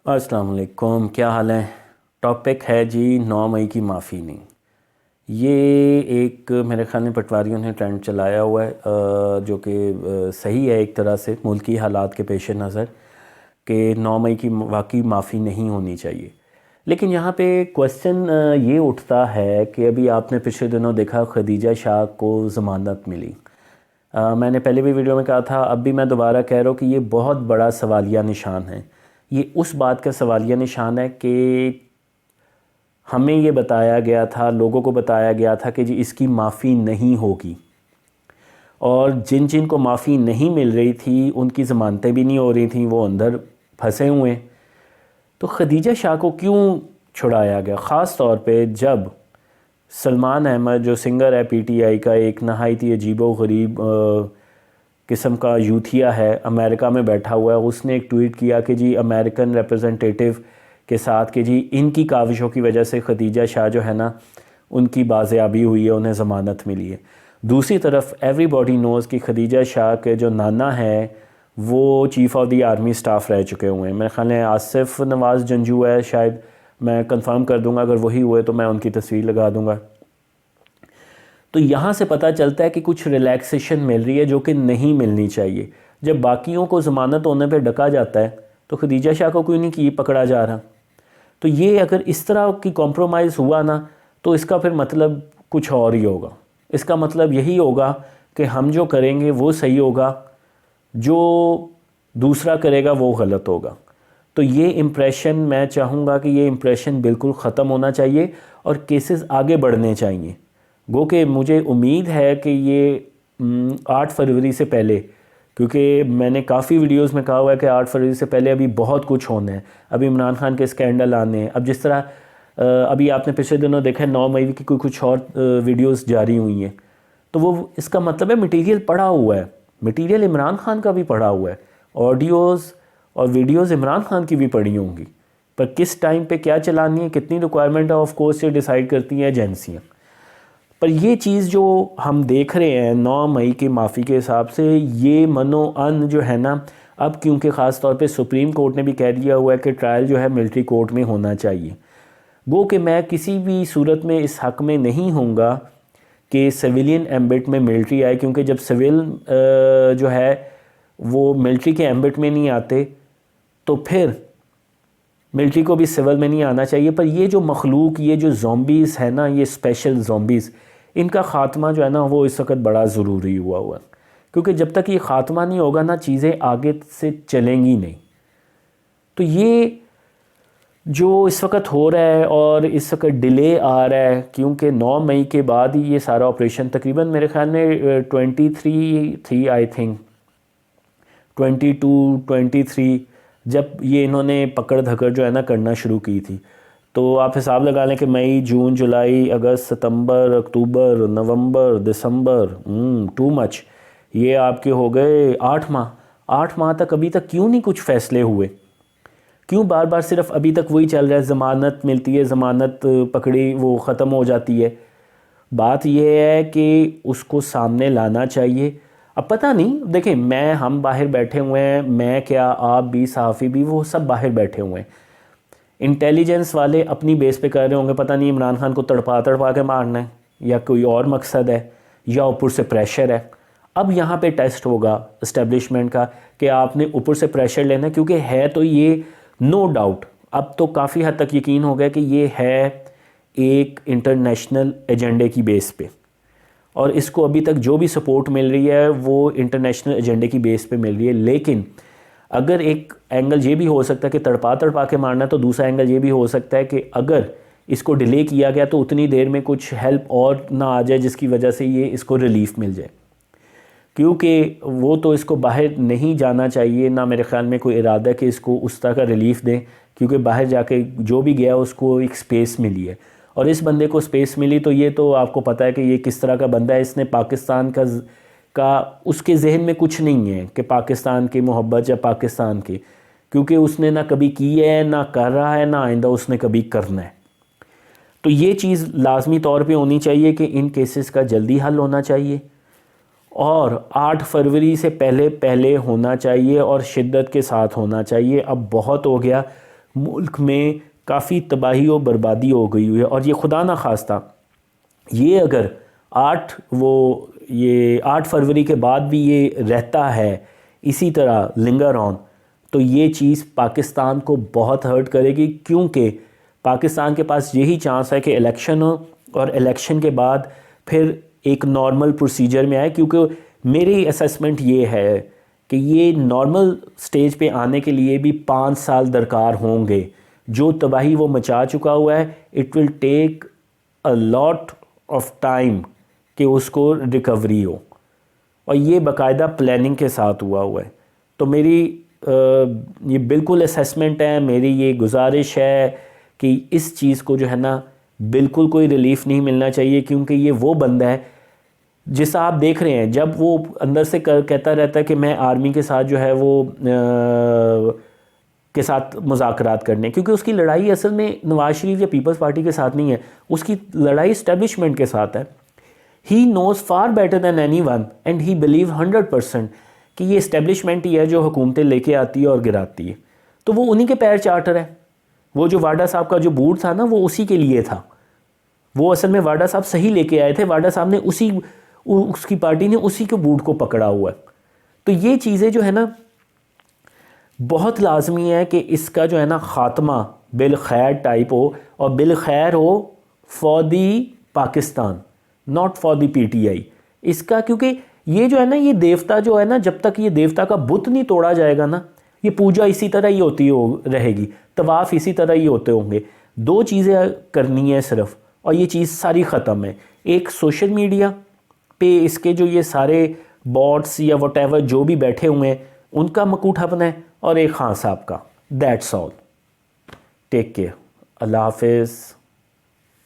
अस्सलाम वालेकुम, क्या हाल है। टॉपिक है जी 9 मई की माफ़ी नहीं। ये एक मेरे ख़्याल में पटवारियों ने ट्रेंड चलाया हुआ है, जो कि सही है एक तरह से मुल्की हालात के पेश नज़र कि 9 मई की वाकई माफ़ी नहीं होनी चाहिए। लेकिन यहाँ पे क्वेश्चन ये उठता है कि अभी आपने पिछले दिनों देखा खदीजा शाह को ज़मानत मिली। मैंने पहले भी वीडियो में कहा था, अब भी मैं दोबारा कह रहा हूँ कि ये बहुत बड़ा सवालिया निशान है। ये उस बात का सवालिया निशान है कि हमें ये बताया गया था, लोगों को बताया गया था कि जी इसकी माफ़ी नहीं होगी, और जिन जिन को माफ़ी नहीं मिल रही थी उनकी ज़मानतें भी नहीं हो रही थी, वो अंदर फंसे हुए। तो खदीजा शाह को क्यों छुड़ाया गया, ख़ास तौर पे जब सलमान अहमद जो सिंगर है पीटीआई का, एक नहायती अजीबो गरीब किस्म का यूथिया है, अमेरिका में बैठा हुआ है, उसने एक ट्वीट किया कि जी अमेरिकन रिप्रेजेंटेटिव के साथ कि जी इनकी काविशों की वजह से खदीजा शाह जो है ना उनकी बाज़याबी हुई है, उन्हें ज़मानत मिली है। दूसरी तरफ एवरीबॉडी नोज़ कि खदीजा शाह के जो नाना है वो chief of the army staff रह चुके हुए हैं। मेरे ख्याल है आसिफ नवाज़ जंजू है शायद, मैं कंफर्म कर दूंगा, अगर वही हुए तो मैं उनकी तस्वीर लगा दूंगा। तो यहाँ से पता चलता है कि कुछ रिलैक्सेशन मिल रही है जो कि नहीं मिलनी चाहिए। जब बाकियों को ज़मानत होने पर डका जाता है तो खदीजा शाह को क्यों नहीं की पकड़ा जा रहा। तो ये अगर इस तरह की कॉम्प्रोमाइज़ हुआ ना, तो इसका फिर मतलब कुछ और ही होगा। इसका मतलब यही होगा कि हम जो करेंगे वो सही होगा, जो दूसरा करेगा वो गलत होगा। तो ये इम्प्रेशन, मैं चाहूँगा कि ये इम्प्रेशन बिल्कुल ख़त्म होना चाहिए और केसेस आगे बढ़ने चाहिए। गो कि मुझे उम्मीद है कि ये 8 फरवरी से पहले, क्योंकि मैंने काफ़ी वीडियोस में कहा हुआ है कि 8 फरवरी से पहले अभी बहुत कुछ होना है, अभी इमरान खान के स्कैंडल आने हैं। अब जिस तरह अभी आपने पिछले दिनों देखा है 9 मई की कोई कुछ और वीडियोस जारी हुई हैं, तो वो इसका मतलब है मटेरियल पड़ा हुआ है, मटेरियल इमरान खान का भी पड़ा हुआ है, ऑडियोज़ और वीडियोस इमरान खान की भी पड़ी होंगी। पर किस टाइम पे क्या चलानी है, कितनी रिक्वायरमेंट है, ऑफ कोर्स ये डिसाइड करती हैं एजेंसियाँ। पर ये चीज़ जो हम देख रहे हैं 9 मई की माफ़ी के हिसाब से, ये मनो अन जो है ना, अब क्योंकि ख़ास तौर पे सुप्रीम कोर्ट ने भी कह दिया हुआ है कि ट्रायल जो है मिलिट्री कोर्ट में होना चाहिए। गो कि मैं किसी भी सूरत में इस हक़ में नहीं होऊंगा कि सिविलियन एम्बिट में मिलिट्री आए, क्योंकि जब सिविल जो है वो मिलिट्री के एम्बिट में नहीं आते तो फिर मिलिट्री को भी सिविल में नहीं आना चाहिए। पर ये जो मखलूक, ये जो ज़ॉम्बीज़ है ना, ये स्पेशल ज़ॉम्बीज़, इनका ख़ात्मा जो है ना वो इस वक्त बड़ा ज़रूरी हुआ है, क्योंकि जब तक ये ख़ात्मा नहीं होगा ना चीज़ें आगे से चलेंगी नहीं। तो ये जो इस वक्त हो रहा है और इस वक्त डिले आ रहा है, क्योंकि 9 मई के बाद ही ये सारा ऑपरेशन तकरीबन मेरे ख़्याल में 23 थी, आई थिंक 22-23, जब ये इन्होंने पकड़ धकड़ जो है ना करना शुरू की थी। तो आप हिसाब लगा लें कि मई, जून, जुलाई, अगस्त, सितंबर, अक्टूबर, नवंबर, दिसंबर, टू मच, ये आपके हो गए 8 माह। 8 माह तक अभी तक क्यों नहीं कुछ फ़ैसले हुए, क्यों बार बार सिर्फ अभी तक वही चल रहा है, ज़मानत मिलती है, ज़मानत पकड़ी वो ख़त्म हो जाती है। बात यह है कि उसको सामने लाना चाहिए। अब पता नहीं, देखें, हम बाहर बैठे हुए हैं, मैं क्या, आप भी, सहाफ़ी भी, वो सब बाहर बैठे हुए हैं। इंटेलिजेंस वाले अपनी बेस पे कर रहे होंगे, पता नहीं इमरान खान को तड़पा तड़पा के मारना है या कोई और मकसद है या ऊपर से प्रेशर है। अब यहाँ पे टेस्ट होगा इस्टेब्लिशमेंट का कि आपने ऊपर से प्रेशर लेना है, क्योंकि है तो ये नो डाउट, अब तो काफ़ी हद तक यकीन हो गया कि ये है एक इंटरनेशनल एजेंडे की बेस पे, और इसको अभी तक जो भी सपोर्ट मिल रही है वो इंटरनेशनल एजेंडे की बेस पे मिल रही है। लेकिन अगर एक एंगल ये भी हो सकता है कि तड़पा तड़पा के मारना, तो दूसरा एंगल ये भी हो सकता है कि अगर इसको डिले किया गया तो उतनी देर में कुछ हेल्प और ना आ जाए जिसकी वजह से ये इसको रिलीफ मिल जाए, क्योंकि वो तो इसको बाहर नहीं जाना चाहिए, ना मेरे ख्याल में कोई इरादा है कि इसको उस तरह का रिलीफ दें, क्योंकि बाहर जाके जो भी गया उसको एक स्पेस मिली है, और इस बंदे को स्पेस मिली तो ये तो आपको पता है कि ये किस तरह का बंदा है। इसने पाकिस्तान का उसके जहन में कुछ नहीं है कि पाकिस्तान की मोहब्बत या पाकिस्तान की, क्योंकि उसने ना कभी की है, ना कर रहा है, ना आइंदा उसने कभी करना है। तो ये चीज़ लाजमी तौर पे होनी चाहिए कि इन केसेस का जल्दी हल होना चाहिए और 8 फरवरी से पहले पहले होना चाहिए और शिद्दत के साथ होना चाहिए। अब बहुत हो गया, मुल्क में काफ़ी तबाही और बर्बादी हो गई हुई है। और ये खुदा ना खास्ता ये अगर 8 फरवरी के बाद भी ये रहता है इसी तरह लिंगर ऑन, तो ये चीज़ पाकिस्तान को बहुत हर्ट करेगी, क्योंकि पाकिस्तान के पास यही चांस है कि इलेक्शन हो और इलेक्शन के बाद फिर एक नॉर्मल प्रोसीजर में आए। क्योंकि मेरी असेसमेंट ये है कि ये नॉर्मल स्टेज पे आने के लिए भी 5 साल दरकार होंगे। जो तबाही वो मचा चुका हुआ है, it will take a lot of time कि उसको रिकवरी हो, और ये बाकायदा प्लानिंग के साथ हुआ है। तो मेरी ये बिल्कुल असेसमेंट है, मेरी ये गुजारिश है कि इस चीज़ को जो है ना बिल्कुल कोई रिलीफ नहीं मिलना चाहिए, क्योंकि ये वो बंदा है जिस आप देख रहे हैं जब वो अंदर से कहता रहता है कि मैं आर्मी के साथ जो है वो के साथ मुज़ाकरात करने, क्योंकि उसकी लड़ाई असल में नवाज शरीफ या पीपल्स पार्टी के साथ नहीं है, उसकी लड़ाई इस्टेब्लिशमेंट के साथ है। He knows far better than any one and he believe 100% कि ये इस्टेब्लिशमेंट ही है जो हुकूमतें लेके आती है और गिराती है। तो वो उन्हीं के पैर चार्टर है। वो जो वाडा साहब का जो बूट था ना, वो उसी के लिए था। वो असल में वाडा साहब सही लेके आए थे, वाडा साहब ने उसकी पार्टी ने उसी के बूट को पकड़ा हुआ है। तो ये चीज़ें जो है ना बहुत लाजमी है कि इसका जो है ना ख़ात्मा बिल खैर टाइप हो, और बिल खैर हो for the Pakistan, not for the PTI इसका। क्योंकि ये जो है ना, ये देवता जो है ना, जब तक ये देवता का बुत नहीं तोड़ा जाएगा ना, ये पूजा इसी तरह ही होती रहेगी, तवाफ़ इसी तरह ही होते होंगे। 2 चीज़ें करनी है सिर्फ, और ये चीज़ सारी ख़त्म है। एक सोशल मीडिया पे इसके जो ये सारे बॉट्स या वटेवर जो भी बैठे हुए हैं उनका मकूठापन है, और एक खान साहब का। That's all. Take care. अल्लाह हाफिज़।